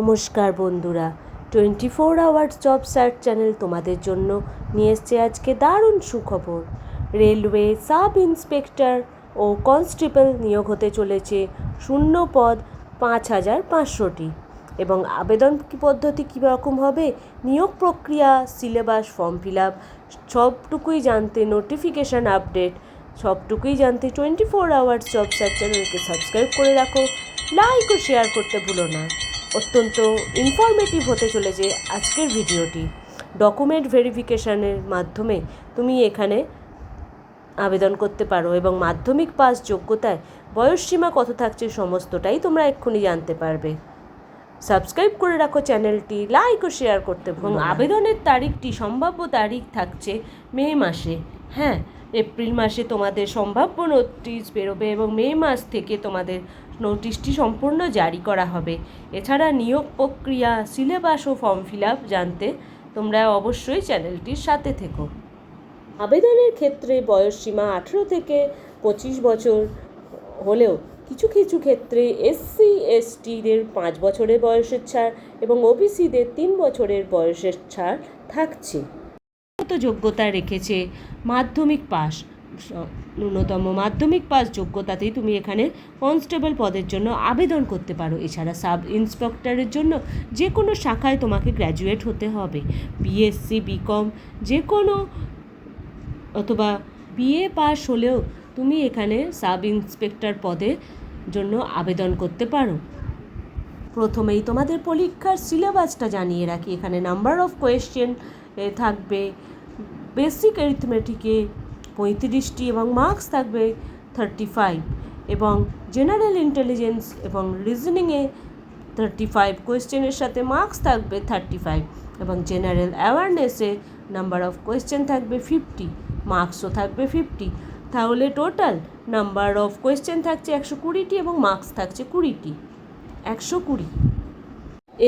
নমস্কার বন্ধুরা, 24 hours job search channel তোমাদের জন্য নিয়ে এসছে আজকে দারুণ সুখবর। রেলওয়ে সাব ইন্সপেক্টর ও কনস্টেবল নিয়োগ হতে চলেছে, শূন্য পদ 5,500টি। এবং আবেদন পদ্ধতি কীরকম হবে, নিয়োগ প্রক্রিয়া, সিলেবাস, ফর্ম ফিল আপ সবটুকুই জানতে, নোটিফিকেশান আপডেট সবটুকুই জানতে 24 আওয়ার্স জব সার্চ চ্যানেলকে সাবস্ক্রাইব করে রাখো, লাইক ও শেয়ার করতে ভুলো না। অত্যন্ত ইনফরমেটিভ হতে চলেছে আজকের ভিডিওটি। ডকুমেন্ট ভেরিফিকেশানের মাধ্যমে তুমি এখানে আবেদন করতে পারো এবং মাধ্যমিক পাস যোগ্যতায় বয়সসীমা কত থাকছে সমস্তটাই তোমরা এক্ষুনি জানতে পারবে। সাবস্ক্রাইব করে রাখো চ্যানেলটি, লাইক ও শেয়ার করতে এবং আবেদনের তারিখটি, সম্ভাব্য তারিখ থাকছে মে মাসে। হ্যাঁ, এপ্রিল মাসে তোমাদের সম্ভাব্য নোটিশ বেরোবে এবং মে মাস থেকে তোমাদের নোটিশটি সম্পূর্ণ জারি করা হবে। এছাড়া নিয়োগ প্রক্রিয়া, সিলেবাস ও ফর্ম ফিল আপ জানতে তোমরা অবশ্যই চ্যানেলটির সাথে থেকো। আবেদনের ক্ষেত্রে বয়সসীমা 18 থেকে 25 বছর হলেও কিছু কিছু ক্ষেত্রে SC STদের 5 বছরের বয়সের ছাড় এবং OBCদের 3 বছরের বয়সের ছাড় থাকছে। যোগ্যতা রেখেছে মাধ্যমিক পাস, ন্যূনতম মাধ্যমিক পাস যোগ্যতাতেই তুমি এখানে কনস্টেবল পদের জন্য আবেদন করতে পারো। এছাড়া সাব ইন্সপেক্টরের জন্য যে কোনো শাখায় তোমাকে গ্র্যাজুয়েট হতে হবে, BSc BCom যে কোনো, অথবা BA পাস হলেও তুমি এখানে সাব ইন্সপেক্টর পদের জন্য আবেদন করতে পারো। প্রথমেই তোমাদের পরীক্ষার সিলেবাসটা জানিয়ে রাখি। এখানে নাম্বার অফ কোয়েশ্চেন থাকবে, বেসিক অ্যারিথমেটিকে 35টি এবং মার্কস থাকবে 35, এবং জেনারেল ইন্টেলিজেন্স এবং রিজনিংয়ে 35 কোয়েশ্চেনের সাথে মার্কস থাকবে 35, এবং জেনারেল অ্যাওয়ারনেসে নাম্বার অফ কোয়েশ্চেন থাকবে 50, মার্কসও থাকবে 50। তাহলে টোটাল নাম্বার অফ কোয়েশ্চেন থাকছে 120টি এবং মার্কস থাকছে 20টি, 120।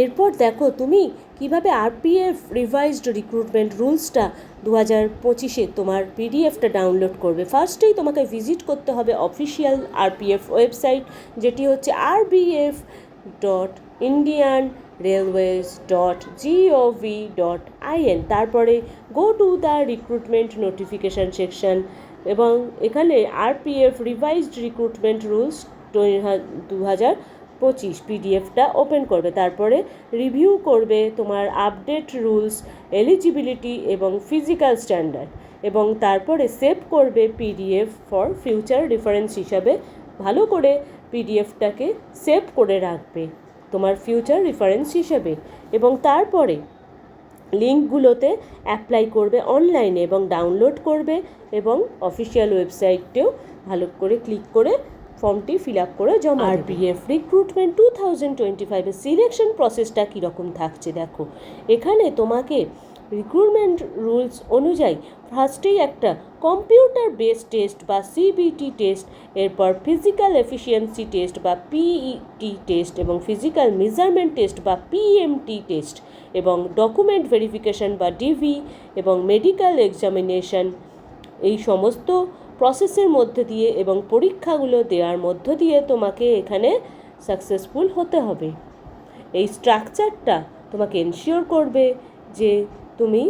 এরপর দেখো তুমি কিভাবে RPF রিভাইজড রিক্রুটমেন্ট রুলসটা 2025-এ তোমার PDFটা ডাউনলোড করবে। ফার্স্টেই তোমাকে ভিজিট করতে হবে অফিসিয়াল RPF ওয়েবসাইট, যেটি হচ্ছে rbf.indianrailways.gov.in। তারপরে go to the recruitment notification section, এবং এখানে RPF রিভাইজড রিক্রুটমেন্ট রুলস 2025 PDFটা ওপেন করবে। তারপরে রিভিউ করবে তোমার আপডেট রুলস, এলিজিবিলিটি এবং ফিজিক্যাল স্ট্যান্ডার্ড, এবং তারপরে সেভ করবে PDF ফর ফিউচার রেফারেন্স হিসাবে। ভালো করে PDFটাকে সেভ করে রাখবে তোমার ফিউচার রেফারেন্স হিসেবে, এবং তারপরে লিঙ্কগুলোতে অ্যাপ্লাই করবে অনলাইনে এবং ডাউনলোড করবে, এবং অফিসিয়াল ওয়েবসাইটেও ভালো করে ক্লিক করে ফর্মটি ফিল আপ করে জমা। RPF রিক্রুটমেন্ট 2025-এর সিলেকশন প্রসেসটা কীরকম থাকছে দেখো। এখানে তোমাকে রিক্রুটমেন্ট রুলস অনুযায়ী ফার্স্টেই একটা কম্পিউটার বেসড টেস্ট বা CBT টেস্ট, এরপর ফিজিক্যাল এফিসিয়েন্সি টেস্ট বা PET টেস্ট, এবং ফিজিক্যাল মেজারমেন্ট টেস্ট বা PMT টেস্ট, এবং ডকুমেন্ট ভেরিফিকেশন বা DV, এবং মেডিকেল এক্সামিনেশন। এই সমস্ত প্রসেসের মধ্যে দিয়ে এবং পরীক্ষাগুলো দেওয়ার মধ্য দিয়ে তোমাকে এখানে সাকসেসফুল হতে হবে। এই স্ট্রাকচারটা তোমাকে এনশিওর করবে যে তুমি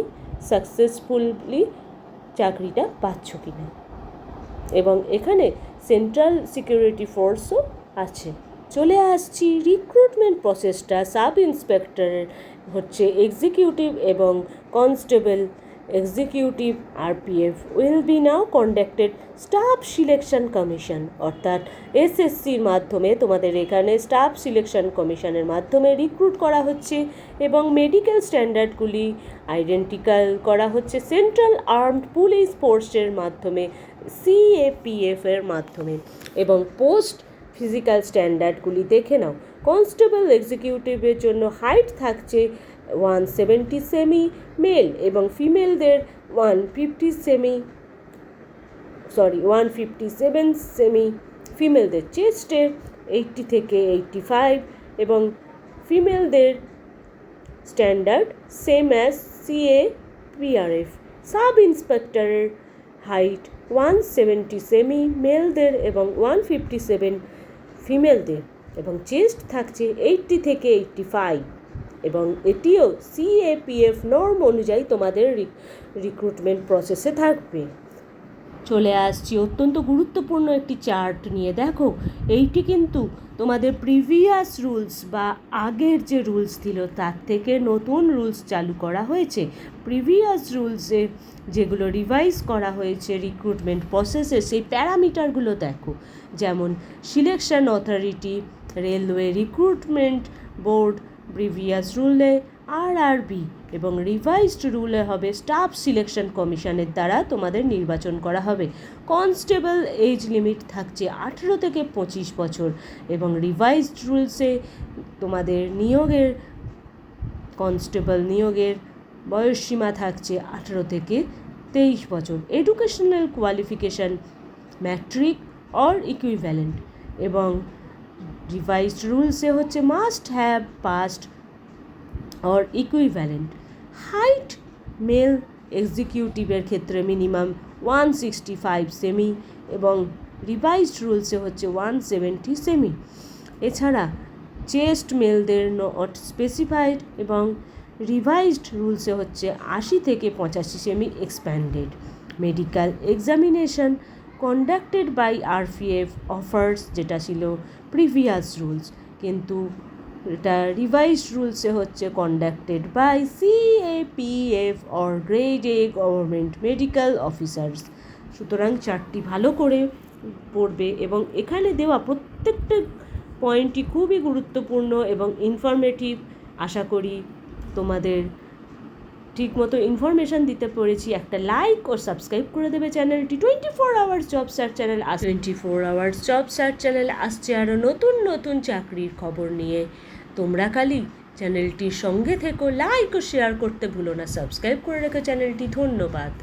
সাকসেসফুলি চাকরিটা পাচ্ছ কিনা। এবং এখানে সেন্ট্রাল সিকিউরিটি ফোর্সও আছে। চলে আসছি রিক্রুটমেন্ট প্রসেসটা। সাব ইন্সপেক্টরের হচ্ছে এক্সিকিউটিভ এবং constable. Executive RPF will be now conducted staff selection commission, অর্থাৎ SSCর মাধ্যমে তোমাদের এখানে স্টাফ সিলেকশন কমিশনের মাধ্যমে রিক্রুট করা হচ্ছে, এবং মেডিকেল স্ট্যান্ডার্ডগুলি আইডেন্টিক্যাল করা হচ্ছে সেন্ট্রাল আর্মড পুলিশ ফোর্সের মাধ্যমে, CAPF এর মাধ্যমে, এবং পোস্ট ফিজিক্যাল স্ট্যান্ডার্ডগুলি দেখে নাও। কনস্টেবল এক্সিকিউটিভের জন্য হাইট থাকছে 170 সেমি মেল, এবং ফিমেলদের 157 সেমি, ফিমেলদের চেস্টে 80 থেকে 85, এবং ফিমেলদের standard same as CAPRF। Sub ইন্সপেক্টরের হাইট 170 সেমি মেলদের এবং 157 ফিমেলদের, এবং চেস্ট থাকছে 80 থেকে 85 এবং এটিও CAPF নর্ম অনুযায়ী তোমাদের রিক্রুটমেন্ট প্রসেসে থাকবে। চলে আসছি অত্যন্ত গুরুত্বপূর্ণ একটি চার্ট নিয়ে। দেখো এইটি কিন্তু তোমাদের প্রিভিয়াস রুলস বা আগের যে রুলস ছিল তার থেকে নতুন রুলস চালু করা হয়েছে। প্রিভিয়াস রুলসে যেগুলো রিভাইজ করা হয়েছে রিক্রুটমেন্ট প্রসেসে সেই প্যারামিটারগুলো দেখো, যেমন selection authority, railway recruitment board, previous রুলে RRB এবং রিভাইজড রুলে হবে স্টাফ সিলেকশন কমিশনের দ্বারা তোমাদের নির্বাচন করা হবে। কনস্টেবল এজ লিমিট থাকছে 18 থেকে 25 বছর এবং রিভাইজড রুলসে তোমাদের কনস্টেবল নিয়োগের বয়সসীমা থাকছে 18 থেকে 23 বছর। Educational qualification matric or equivalent এবং রিভাইজড রুলসে হচ্ছে must have passed or equivalent. Height male এক্সিকিউটিভের ক্ষেত্রে মিনিমাম 165 সেমি এবং রিভাইজড রুলসে হচ্ছে 170 সেমি। এছাড়া চেস্ট মেলদের নট স্পেসিফাইড এবং রিভাইজড রুলসে হচ্ছে 80 থেকে 85 সেমি expanded. Medical examination conducted by RPF officers, যেটা ছিল প্রিভিয়াস রুলস, কিন্তু এটা রিভাইজড রুলসে হচ্ছে conducted by CAPF or grade A government medical officers. সুতরাং চারটি ভালো করে পড়বে এবং এখানে দেওয়া প্রত্যেকটা পয়েন্টই খুবই গুরুত্বপূর্ণ এবং ইনফরমেটিভ। আশা করি তোমাদের ঠিকমতো ইনফরমেশান দিতে পেরেছি। একটা লাইক ও সাবস্ক্রাইব করে দেবে চ্যানেলটি। 24 hours job search channel 24 hours job search channel আসছে আরও নতুন নতুন চাকরির খবর নিয়ে। তোমরা খালি চ্যানেলটির সঙ্গে থেকো, লাইক ও শেয়ার করতে ভুলো না, সাবস্ক্রাইব করে রেখো চ্যানেলটি। ধন্যবাদ।